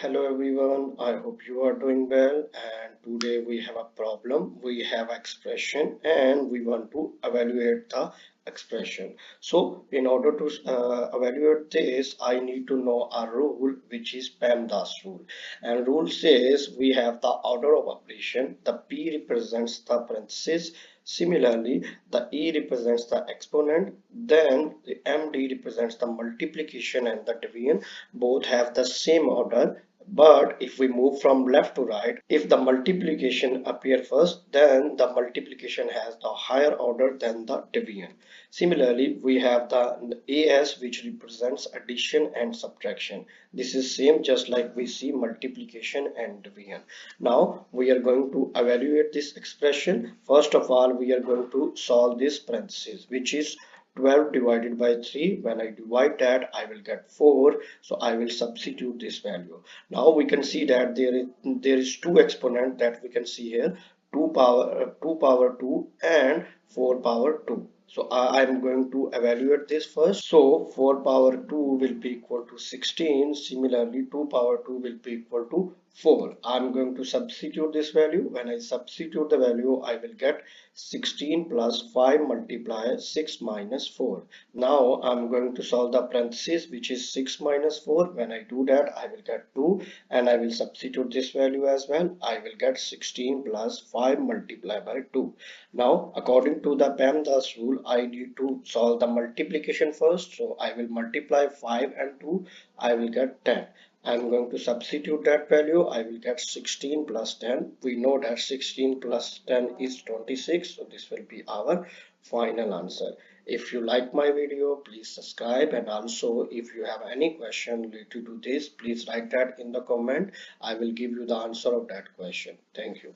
Hello everyone, I hope you are doing well, and today we have a problem. We have expression and we want to evaluate the expression. So in order to evaluate this, I need to know a rule which is PEMDAS rule. And rule says we have the order of operation. The P represents the parenthesis. Similarly, the E represents the exponent, then the MD represents the multiplication and the division. Both have the same order, but if we move from left to right, if the multiplication appear first, then the multiplication has the higher order than the division. Similarly, we have the AS, which represents addition and subtraction. This is same just like we see multiplication and division. Now we are going to evaluate this expression. First of all, we are going to solve this parenthesis, which is 12 divided by 3. When I divide that, I will get 4. So I will substitute this value. Now we can see that there is two exponent that we can see here, 2 power 2 and 4 power 2. So I am going to evaluate this first. So 4 power 2 will be equal to 16. Similarly, 2 power 2 will be equal to 4. I'm going to substitute this value. When I substitute the value, I will get 16 plus 5 multiply 6 minus 4. Now I'm going to solve the parenthesis, which is 6 minus 4. When I do that, I will get 2, and I will substitute this value as well. I will get 16 plus 5 multiplied by 2. Now according to the PEMDAS rule, I need to solve the multiplication first. So I will multiply 5 and 2. I will get 10. I'm going to substitute that value. I will get 16 plus 10. We know that 16 plus 10 is 26. So this will be our final answer. If you like my video, please subscribe, and also if you have any question related to this, please write that in the comment. I will give you the answer of that question. Thank you.